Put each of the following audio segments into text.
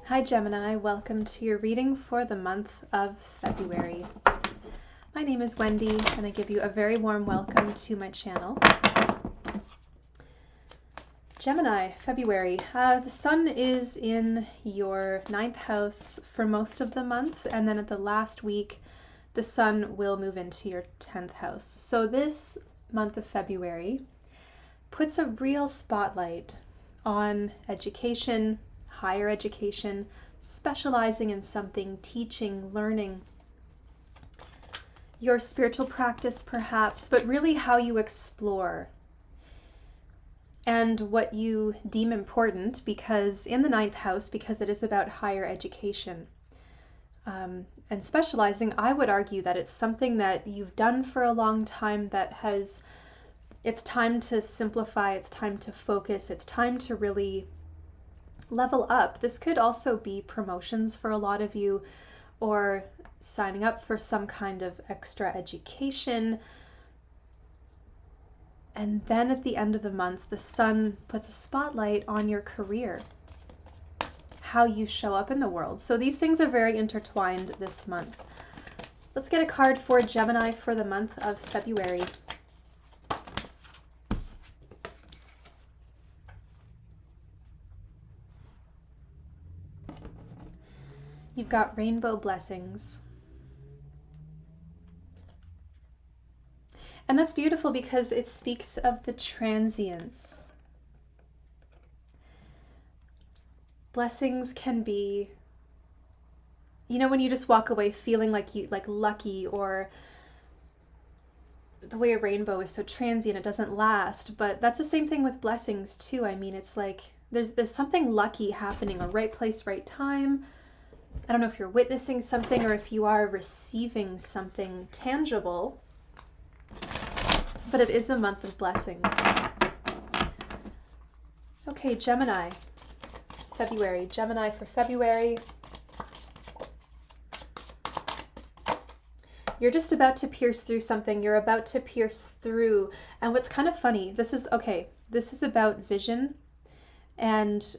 Hi Gemini, welcome to your reading for the month of February. My name is Wendy and I give you a very warm welcome to my channel. Gemini, February. The sun is in your 9th house for most of the month, and then at the last week the sun will move into your 10th house. So this month of February puts a real spotlight on education, higher education, specializing in something, teaching, learning, your spiritual practice perhaps, but really how you explore and what you deem important, because in the 9th house, because it is about higher education and specializing, I would argue that it's something that you've done for a long time it's time to simplify, it's time to focus, it's time to really level up. This could also be promotions for a lot of you, or signing up for some kind of extra education. And then at the end of the month, the sun puts a spotlight on your career, how you show up in the world. So these things are very intertwined this month. Let's get a card for Gemini for the month of February. You've got rainbow blessings. And that's beautiful because it speaks of the transience. Blessings can be, when you just walk away feeling like lucky, or the way a rainbow is so transient, it doesn't last. But that's the same thing with blessings too. I mean, it's like there's something lucky happening, a right place, right time. I don't know if you're witnessing something or if you are receiving something tangible, but it is a month of blessings. Okay, Gemini, February. Gemini for February. You're just about to pierce through something. You're about to pierce through. And what's kind of funny, this is about vision. And,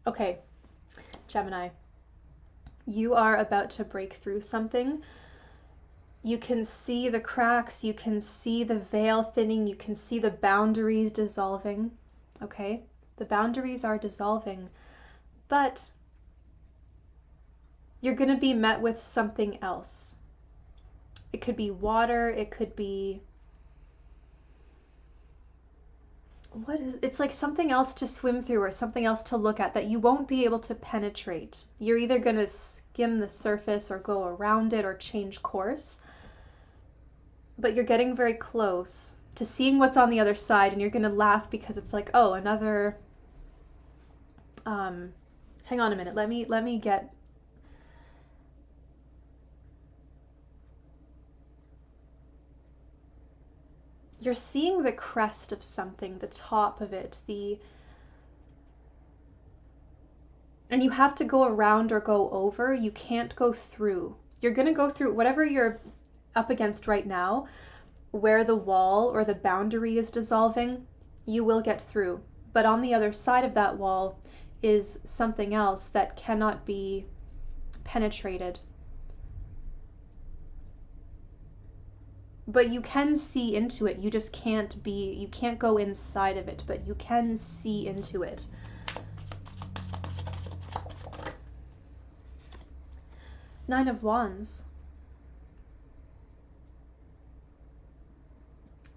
okay, Gemini, you are about to break through something. You can see the cracks, you can see the veil thinning, you can see the boundaries dissolving, okay? The boundaries are dissolving, but you're going to be met with something else. It could be water, it could be, it's like something else to swim through or something else to look at that you won't be able to penetrate. You're either going to skim the surface or go around it or change course. But you're getting very close to seeing what's on the other side, and you're going to laugh because it's like, oh, another, hang on a minute. Let me get, you're seeing the crest of something, the top of it, and you have to go around or go over. You can't go through. You're going to go through whatever you're up against right now, where the wall or the boundary is dissolving, you will get through. But on the other side of that wall is something else that cannot be penetrated. But you can see into it. You just you can't go inside of it, but you can see into it. Nine of Wands.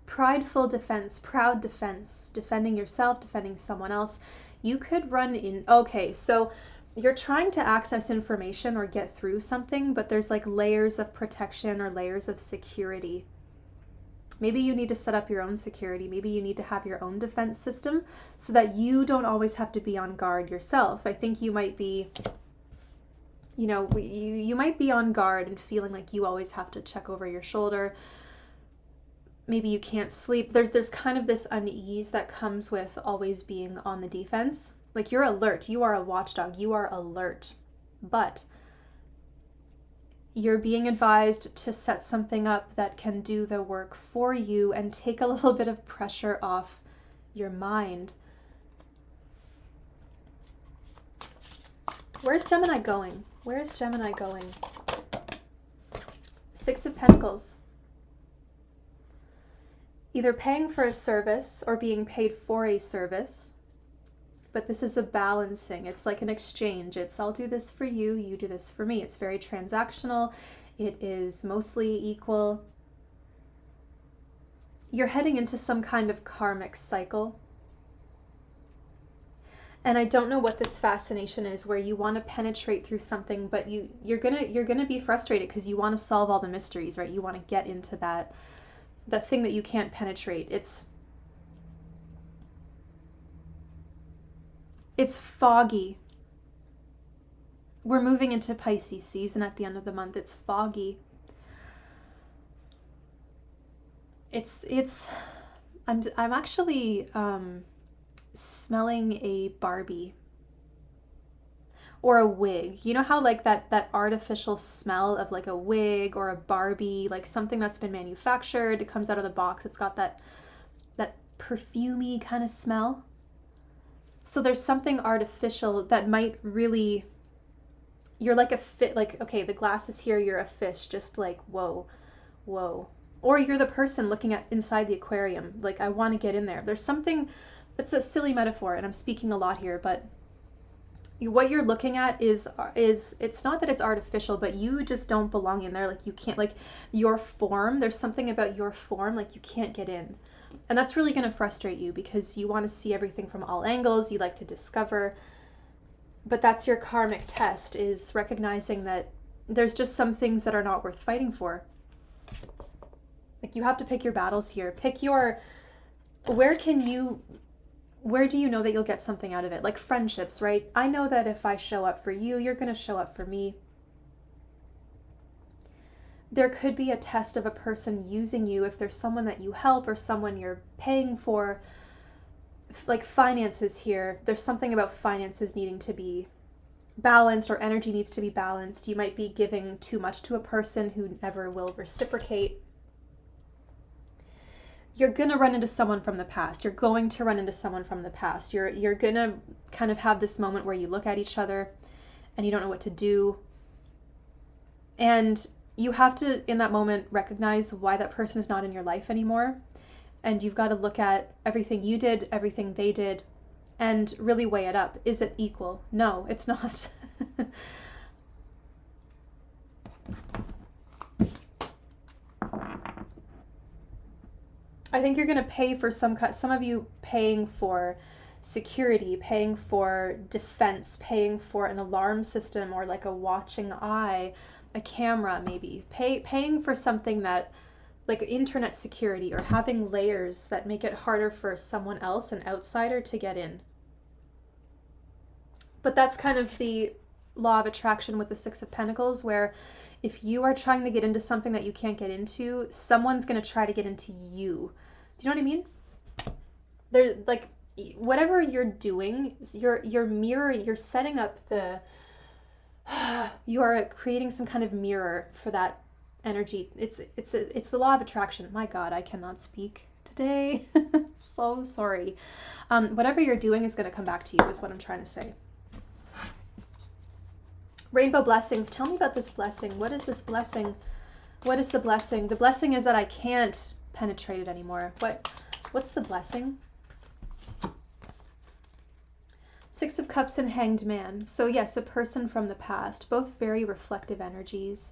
Prideful defense, proud defense, defending yourself, defending someone else. You could run in, okay, so you're trying to access information or get through something, but there's like layers of protection or layers of security. Maybe you need to set up your own security. Maybe you need to have your own defense system so that you don't always have to be on guard yourself. I think you might be, you might be on guard and feeling like you always have to check over your shoulder. Maybe you can't sleep. There's kind of this unease that comes with always being on the defense. Like you're alert. You are a watchdog. You are alert. But you're being advised to set something up that can do the work for you and take a little bit of pressure off your mind. Where's Gemini going? Where is Gemini going? Six of Pentacles. Either paying for a service or being paid for a service. But this is a balancing. It's like an exchange. It's I'll do this for you, you do this for me. It's very transactional. It is mostly equal. You're heading into some kind of karmic cycle. And I don't know what this fascination is where you want to penetrate through something, but you're gonna be frustrated because you want to solve all the mysteries, right? You want to get into that thing that you can't penetrate. It's foggy. We're moving into Pisces season at the end of the month. It's foggy. I'm actually smelling a Barbie or a wig. You know how like that artificial smell of like a wig or a Barbie, like something that's been manufactured, it comes out of the box, it's got that perfumey kind of smell. So there's something artificial that might really, you're like a fit, like, okay, the glass is here, you're a fish, just like, whoa. Or you're the person looking at inside the aquarium, like, I want to get in there. There's something, it's a silly metaphor, and I'm speaking a lot here, but what you're looking at is it's not that it's artificial, but you just don't belong in there. Like, you can't, like, your form, there's something about your form, like, you can't get in. And that's really going to frustrate you because you want to see everything from all angles. You like to discover. But that's your karmic test, is recognizing that there's just some things that are not worth fighting for. Like, you have to pick your battles here. Pick your, where do you know that you'll get something out of it? Like friendships, right? I know that if I show up for you, you're going to show up for me. There could be a test of a person using you if there's someone that you help or someone you're paying for. Like finances here, there's something about finances needing to be balanced, or energy needs to be balanced. You might be giving too much to a person who never will reciprocate. You're going to run into someone from the past. You're going to run into someone from the past. You're going to kind of have this moment where you look at each other and you don't know what to do. And you have to, in that moment, recognize why that person is not in your life anymore. And you've got to look at everything you did, everything they did, and really weigh it up. Is it equal? No, it's not. I think you're going to pay for some of you paying for security, paying for defense, paying for an alarm system or like a watching eye, a camera maybe, paying for something that, like internet security, or having layers that make it harder for someone else, an outsider, to get in. But that's kind of the law of attraction with the Six of Pentacles, where if you are trying to get into something that you can't get into, someone's going to try to get into you. Do you know what I mean? There's like, whatever you're doing, you're mirroring, you're setting up you are creating some kind of mirror for that energy. It's the law of attraction. My God, I cannot speak today. So sorry. Whatever you're doing is going to come back to you, is what I'm trying to say. Rainbow blessings. Tell me about this blessing. What is this blessing? What is the blessing? The blessing is that I can't penetrate it anymore. What's the blessing? Six of Cups and Hanged Man. So yes, a person from the past, both very reflective energies.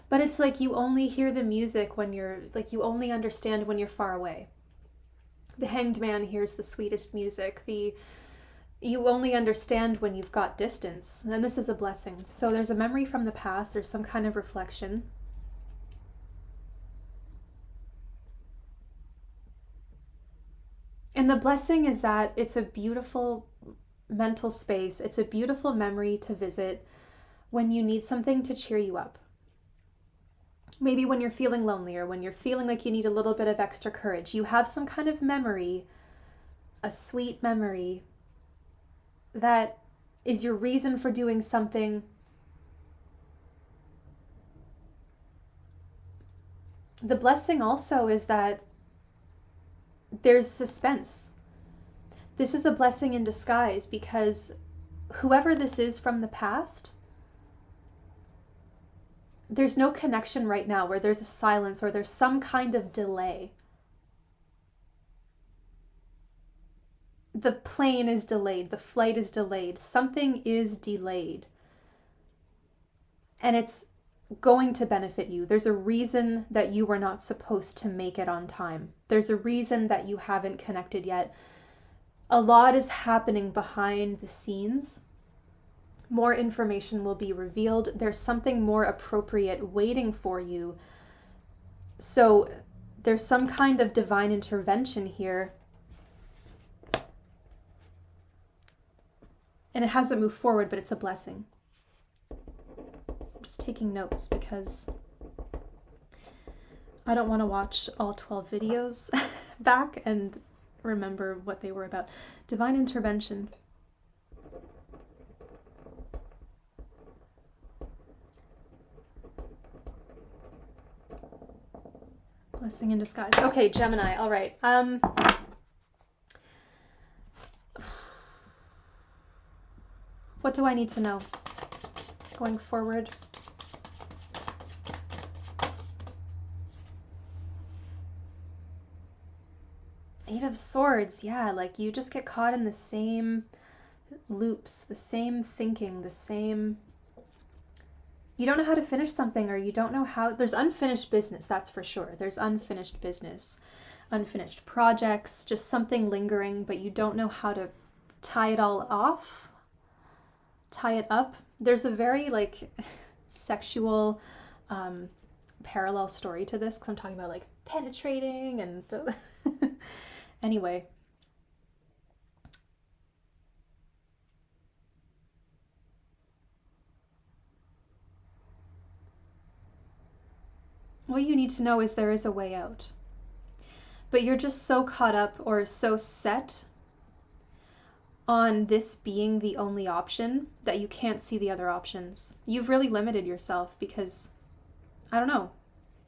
But it's like you only hear the music when you're, like, you only understand when you're far away. The Hanged Man hears the sweetest music. You only understand when you've got distance. And this is a blessing. So there's a memory from the past. There's some kind of reflection. And the blessing is that it's a beautiful mental space. It's a beautiful memory to visit when you need something to cheer you up. Maybe when you're feeling lonely, or when you're feeling like you need a little bit of extra courage. You have some kind of memory, a sweet memory, that is your reason for doing something. The blessing also is that there's suspense. This is a blessing in disguise, because whoever this is from the past, there's no connection right now where there's a silence or there's some kind of delay. The plane is delayed, the flight is delayed, something is delayed. And it's going to benefit you. There's a reason that you were not supposed to make it on time. There's a reason that you haven't connected yet. A lot is happening behind the scenes. More information will be revealed. There's something more appropriate waiting for you. So there's some kind of divine intervention here. And it hasn't moved forward, but it's a blessing. I'm just taking notes because I don't want to watch all 12 videos back and remember what they were about. Divine intervention. Blessing in disguise. Okay, Gemini. All right. What do I need to know going forward? Eight of Swords. Yeah, like you just get caught in the same loops, the same thinking, the same... You don't know how to finish something, or you don't know how... There's unfinished business, that's for sure. There's unfinished business, unfinished projects, just something lingering, but you don't know how to tie it all off, tie it up. There's a very like sexual parallel story to this, because I'm talking about like penetrating and the anyway. What you need to know is there is a way out. But you're just so caught up or so set on this being the only option that you can't see the other options. You've really limited yourself because, I don't know,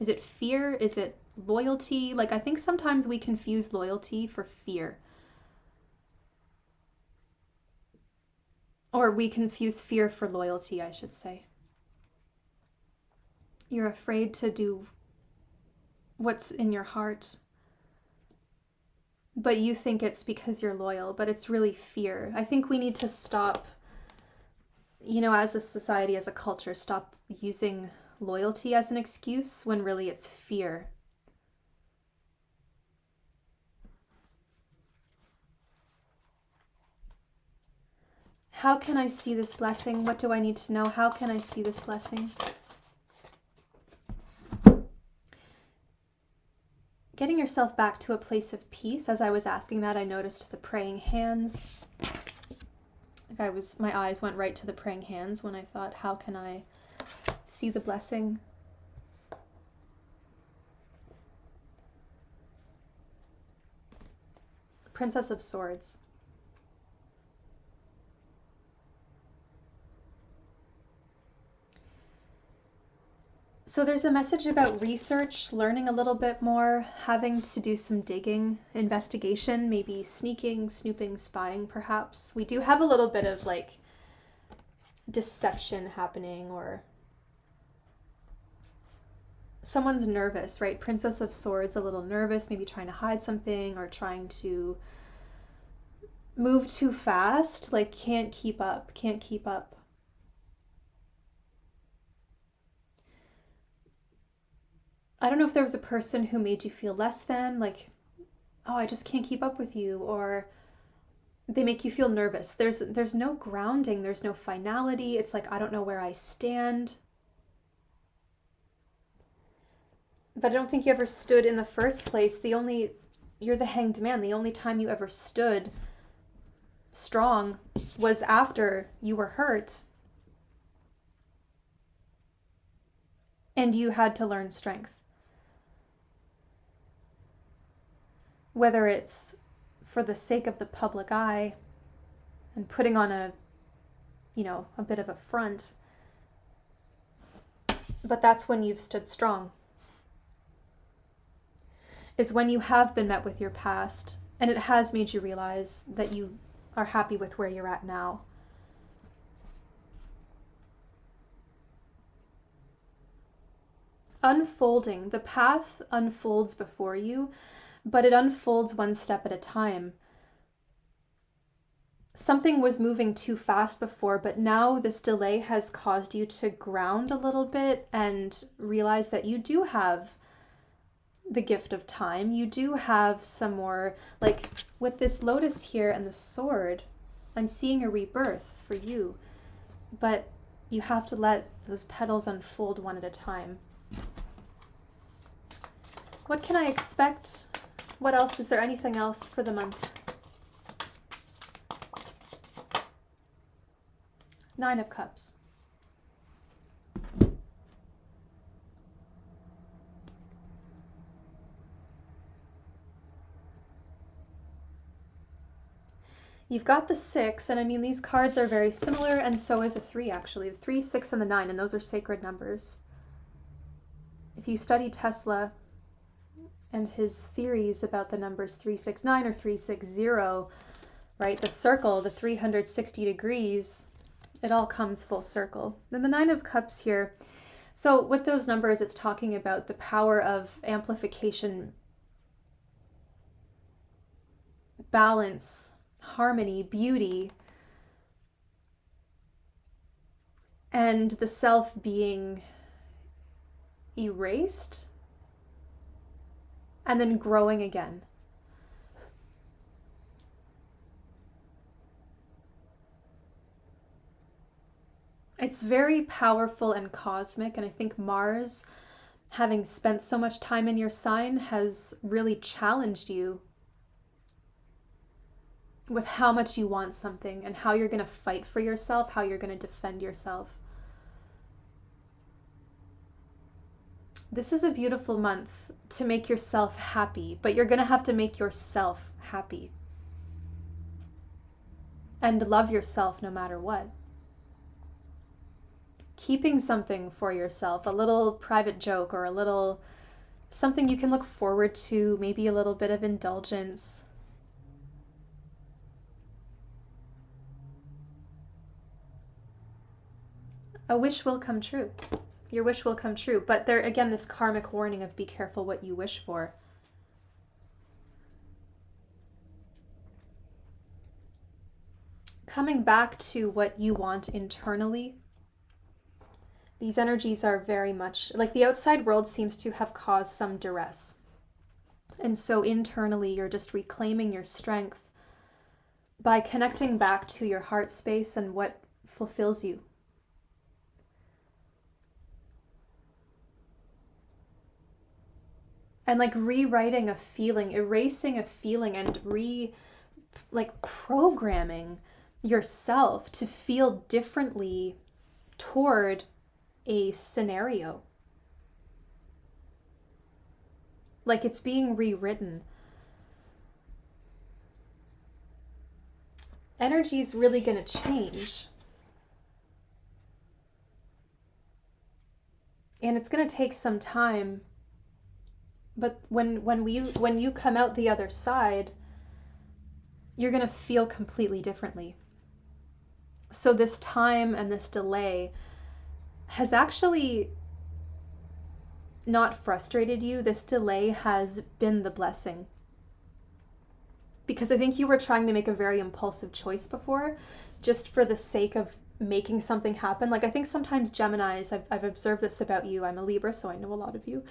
is it fear? Is it loyalty? Like, I think sometimes we confuse loyalty for fear. Or we confuse fear for loyalty, I should say. You're afraid to do what's in your heart, but you think it's because you're loyal, but it's really fear. I think we need to stop, as a society, as a culture, stop using loyalty as an excuse when really it's fear. How can I see this blessing? What do I need to know? How can I see this blessing? Getting yourself back to a place of peace. As I was asking that, I noticed the praying hands. My eyes went right to the praying hands when I thought, how can I see the blessing? Princess of Swords. So there's a message about research, learning a little bit more, having to do some digging, investigation, maybe sneaking, snooping, spying perhaps. We do have a little bit of like deception happening, or someone's nervous, right? Princess of Swords, a little nervous, maybe trying to hide something or trying to move too fast, like can't keep up. I don't know if there was a person who made you feel less than, like, oh, I just can't keep up with you, or they make you feel nervous. There's no grounding, there's no finality. It's like, I don't know where I stand. But I don't think you ever stood in the first place. You're the Hanged Man. The only time you ever stood strong was after you were hurt. And you had to learn strength. Whether it's for the sake of the public eye and putting on a bit of a front, but that's when you've stood strong. Is when you have been met with your past and it has made you realize that you are happy with where you're at now. unfolding. The path unfolds before you, but it unfolds one step at a time. Something was moving too fast before, but now this delay has caused you to ground a little bit and realize that you do have the gift of time. You do have some more, like with this lotus here and the sword, I'm seeing a rebirth for you, but you have to let those petals unfold one at a time. What can I expect? What else? Is there anything else for the month? Nine of Cups. You've got the 6, and I mean, these cards are very similar, and so is the 3, actually. The 3, 6, and the 9, and those are sacred numbers. If you study Tesla and his theories about the numbers 369 or 360, right, the circle, the 360 degrees, it all comes full circle. Then the 9 of Cups here. So with those numbers, it's talking about the power of amplification, balance, harmony, beauty, and the self being erased and then growing again. It's very powerful and cosmic, and I think Mars, having spent so much time in your sign, has really challenged you with how much you want something and how you're going to fight for yourself, how you're going to defend yourself. This is a beautiful month to make yourself happy, but you're going to have to make yourself happy and love yourself no matter what. Keeping something for yourself, a little private joke or a little something you can look forward to, maybe a little bit of indulgence. A wish will come true. Your wish will come true. But there, again, this karmic warning of be careful what you wish for. Coming back to what you want internally, these energies are very much like the outside world seems to have caused some duress. And so internally, you're just reclaiming your strength by connecting back to your heart space and what fulfills you. And like rewriting a feeling, erasing a feeling, and programming yourself to feel differently toward a scenario. Like it's being rewritten. Energy is really going to change. And it's going to take some time. But when you come out the other side, you're going to feel completely differently. So this time and this delay has actually not frustrated you. This delay has been the blessing. Because I think you were trying to make a very impulsive choice before, just for the sake of making something happen. Like I think sometimes Geminis, I've observed this about you. I'm a Libra, so I know a lot of you.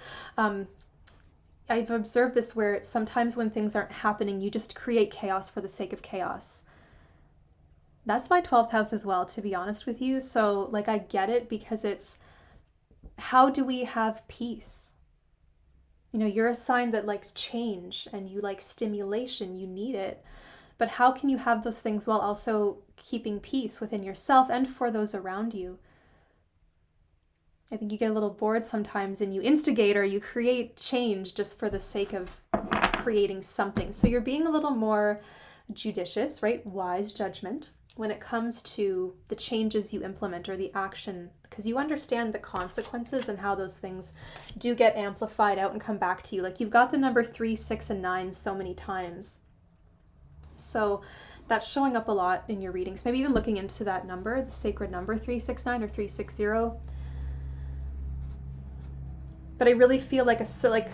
I've observed this where sometimes when things aren't happening, you just create chaos for the sake of chaos. That's my 12th house as well, to be honest with you. So like I get it, because it's how do we have peace? You know, you're a sign that likes change and you like stimulation, you need it. But how can you have those things while also keeping peace within yourself and for those around you? I think you get a little bored sometimes and you instigate or you create change just for the sake of creating something. So you're being a little more judicious, right? Wise judgment when it comes to the changes you implement or the action, because you understand the consequences and how those things do get amplified out and come back to you. Like you've got the number 3, 6, and 9 so many times. So that's showing up a lot in your readings. Maybe even looking into that number, the sacred number 369 or 360. But I really feel like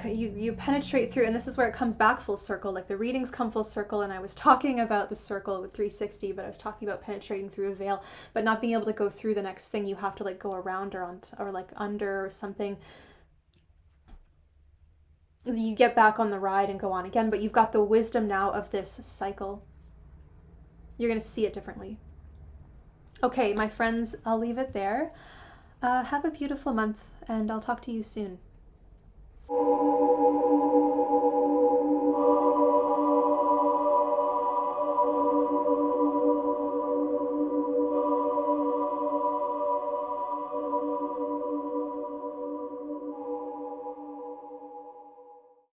you penetrate through, and this is where it comes back full circle. Like the readings come full circle, and I was talking about the circle with 360, but I was talking about penetrating through a veil, but not being able to go through the next thing. You have to like go around or on or like under or something. You get back on the ride and go on again, but you've got the wisdom now of this cycle. You're going to see it differently. Okay, my friends, I'll leave it there. Have a beautiful month, and I'll talk to you soon.